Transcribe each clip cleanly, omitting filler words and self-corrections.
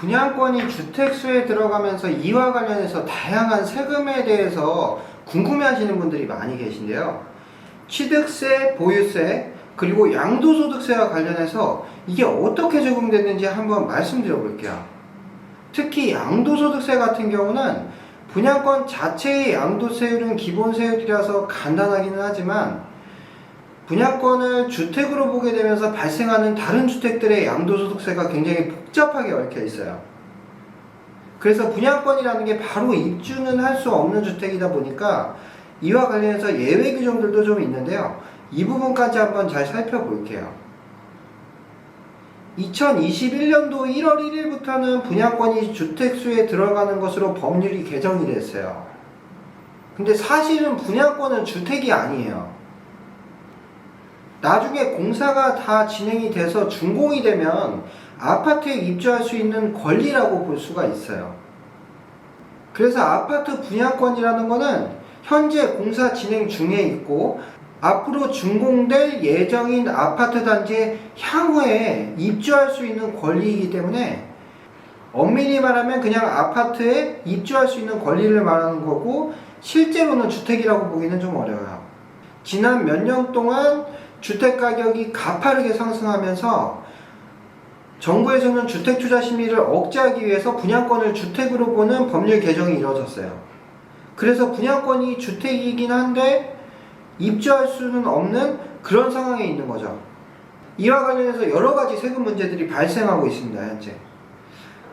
분양권이 주택수에 들어가면서 이와 관련해서 다양한 세금에 대해서 궁금해하시는 분들이 많이 계신데요. 취득세, 보유세, 그리고 양도소득세와 관련해서 이게 어떻게 적용됐는지 한번 말씀드려 볼게요. 특히 양도소득세 같은 경우는 분양권 자체의 양도세율은 기본세율이라서 간단하기는 하지만 분양권을 주택으로 보게 되면서 발생하는 다른 주택들의 양도소득세가 굉장히 복잡하게 얽혀 있어요. 그래서 분양권이라는 게 바로 입주는 할 수 없는 주택이다 보니까 이와 관련해서 예외 규정들도 좀 있는데요. 이 부분까지 한번 잘 살펴볼게요. 2021년도 1월 1일부터는 분양권이 주택수에 들어가는 것으로 법률이 개정이 됐어요. 근데 사실은 분양권은 주택이 아니에요. 나중에 공사가 다 진행이 돼서 준공이 되면 아파트에 입주할 수 있는 권리라고 볼 수가 있어요. 그래서 아파트 분양권이라는 거는 현재 공사 진행 중에 있고 앞으로 준공될 예정인 아파트 단지에 향후에 입주할 수 있는 권리이기 때문에 엄밀히 말하면 그냥 아파트에 입주할 수 있는 권리를 말하는 거고 실제로는 주택이라고 보기는 좀 어려워요. 지난 몇 년 동안 주택가격이 가파르게 상승하면서 정부에서는 주택투자 심리를 억제하기 위해서 분양권을 주택으로 보는 법률 개정이 이루어졌어요. 그래서 분양권이 주택이긴 한데 입주할 수는 없는 그런 상황에 있는 거죠. 이와 관련해서 여러 가지 세금 문제들이 발생하고 있습니다, 현재.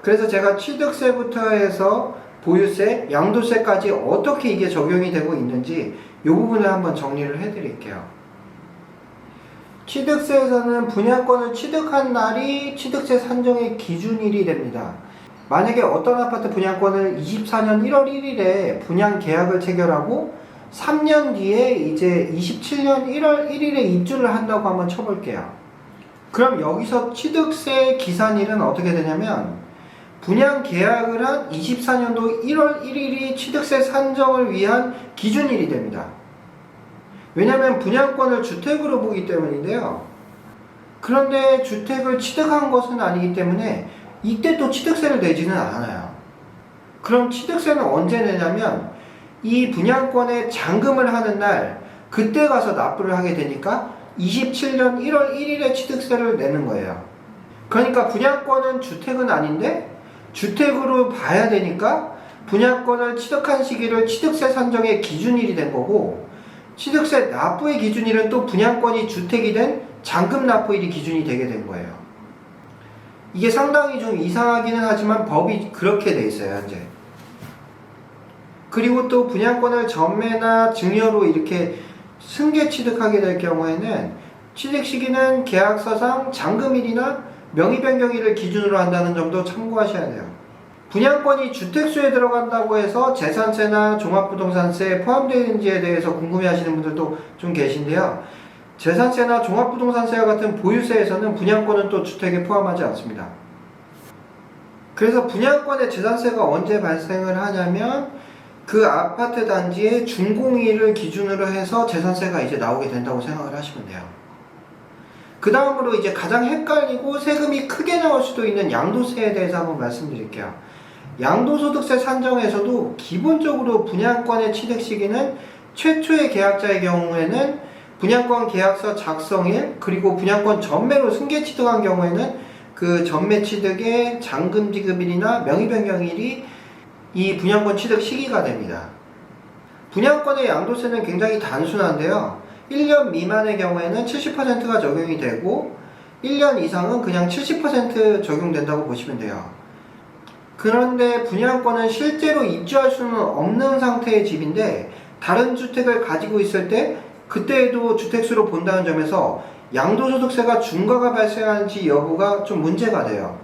그래서 제가 취득세부터 해서 보유세, 양도세까지 어떻게 이게 적용이 되고 있는지 이 부분을 한번 정리를 해드릴게요. 취득세에서는 분양권을 취득한 날이 취득세 산정의 기준일이 됩니다. 만약에 어떤 아파트 분양권을 24년 1월 1일에 분양 계약을 체결하고 3년 뒤에 이제 27년 1월 1일에 입주를 한다고 한번 쳐볼게요. 그럼 여기서 취득세 기산일은 어떻게 되냐면 분양 계약을 한 24년도 1월 1일이 취득세 산정을 위한 기준일이 됩니다. 왜냐하면 분양권을 주택으로 보기 때문인데요. 그런데 주택을 취득한 것은 아니기 때문에 이때 또 취득세를 내지는 않아요. 그럼 취득세는 언제 내냐면 이 분양권에 잔금을 하는 날 그때 가서 납부를 하게 되니까 27년 1월 1일에 취득세를 내는 거예요. 그러니까 분양권은 주택은 아닌데 주택으로 봐야 되니까 분양권을 취득한 시기를 취득세 산정의 기준일이 된 거고 취득세 납부의 기준일은 또 분양권이 주택이 된 잔금 납부일이 기준이 되게 된 거예요. 이게 상당히 좀 이상하기는 하지만 법이 그렇게 돼 있어요, 현재. 그리고 또 분양권을 전매나 증여로 이렇게 승계 취득하게 될 경우에는 취득 시기는 계약서상 잔금일이나 명의 변경일을 기준으로 한다는 점도 참고하셔야 돼요. 분양권이 주택수에 들어간다고 해서 재산세나 종합부동산세에 포함되는지에 대해서 궁금해하시는 분들도 좀 계신데요. 재산세나 종합부동산세와 같은 보유세에서는 분양권은 또 주택에 포함하지 않습니다. 그래서 분양권의 재산세가 언제 발생을 하냐면 그 아파트 단지의 준공일을 기준으로 해서 재산세가 이제 나오게 된다고 생각을 하시면 돼요. 그 다음으로 이제 가장 헷갈리고 세금이 크게 나올 수도 있는 양도세에 대해서 한번 말씀드릴게요. 양도소득세 산정에서도 기본적으로 분양권의 취득 시기는 최초의 계약자의 경우에는 분양권 계약서 작성일 그리고 분양권 전매로 승계 취득한 경우에는 그 전매 취득의 잔금 지급일이나 명의 변경일이 이 분양권 취득 시기가 됩니다. 분양권의 양도세는 굉장히 단순한데요. 1년 미만의 경우에는 70%가 적용이 되고 1년 이상은 그냥 70% 적용된다고 보시면 돼요. 그런데 분양권은 실제로 입주할 수는 없는 상태의 집인데 다른 주택을 가지고 있을 때 그때에도 주택수로 본다는 점에서 양도소득세가 중과가 발생하는지 여부가 좀 문제가 돼요.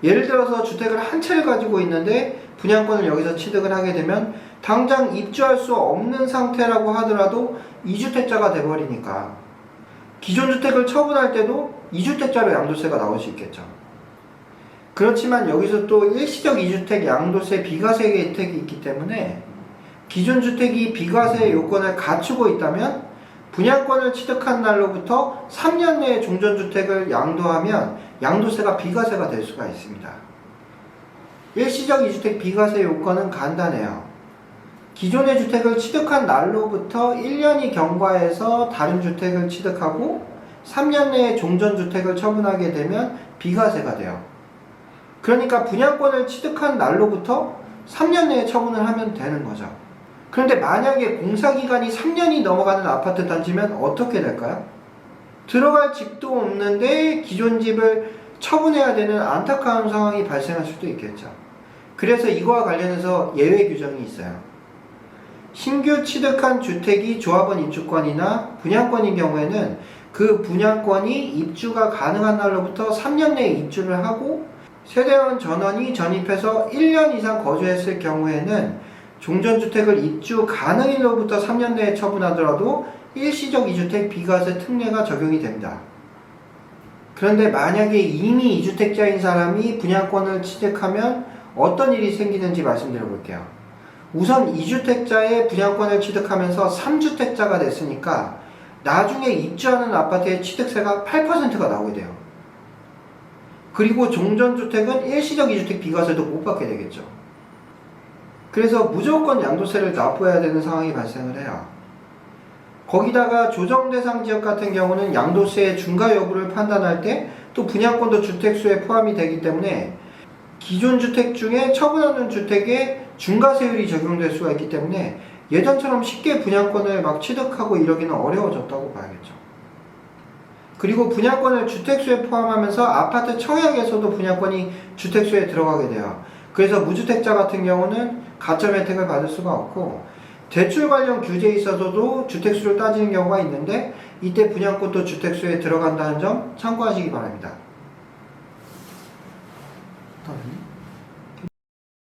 예를 들어서 주택을 한 채를 가지고 있는데 분양권을 여기서 취득을 하게 되면 당장 입주할 수 없는 상태라고 하더라도 2주택자가 돼버리니까 기존 주택을 처분할 때도 2주택자로 양도세가 나올 수 있겠죠. 그렇지만 여기서 또 일시적 2주택 양도세 비과세 혜택이 있기 때문에 기존 주택이 비과세 요건을 갖추고 있다면 분양권을 취득한 날로부터 3년 내에 종전주택을 양도하면 양도세가 비과세가 될 수가 있습니다. 일시적 2주택 비과세 요건은 간단해요. 기존의 주택을 취득한 날로부터 1년이 경과해서 다른 주택을 취득하고 3년 내에 종전주택을 처분하게 되면 비과세가 돼요. 그러니까 분양권을 취득한 날로부터 3년 내에 처분을 하면 되는 거죠. 그런데 만약에 공사기간이 3년이 넘어가는 아파트 단지면 어떻게 될까요? 들어갈 집도 없는데 기존 집을 처분해야 되는 안타까운 상황이 발생할 수도 있겠죠. 그래서 이거와 관련해서 예외 규정이 있어요. 신규 취득한 주택이 조합원 입주권이나 분양권인 경우에는 그 분양권이 입주가 가능한 날로부터 3년 내에 입주를 하고 세대원 전원이 전입해서 1년 이상 거주했을 경우에는 종전주택을 입주 가능일로부터 3년 내에 처분하더라도 일시적 2주택 비과세 특례가 적용이 됩니다. 그런데 만약에 이미 2주택자인 사람이 분양권을 취득하면 어떤 일이 생기는지 말씀드려 볼게요. 우선 2주택자의 분양권을 취득하면서 3주택자가 됐으니까 나중에 입주하는 아파트의 취득세가 8%가 나오게 돼요. 그리고 종전주택은 일시적 2주택 비과세도 못 받게 되겠죠. 그래서 무조건 양도세를 납부해야 되는 상황이 발생을 해요. 거기다가 조정대상 지역 같은 경우는 양도세의 중과 여부를 판단할 때 또 분양권도 주택수에 포함이 되기 때문에 기존 주택 중에 처분하는 주택에 중과세율이 적용될 수가 있기 때문에 예전처럼 쉽게 분양권을 막 취득하고 이러기는 어려워졌다고 봐야겠죠. 그리고 분양권을 주택수에 포함하면서 아파트 청약에서도 분양권이 주택수에 들어가게 돼요. 그래서 무주택자 같은 경우는 가점 혜택을 받을 수가 없고 대출 관련 규제에 있어서도 주택수를 따지는 경우가 있는데 이때 분양권도 주택수에 들어간다는 점 참고하시기 바랍니다. 다음.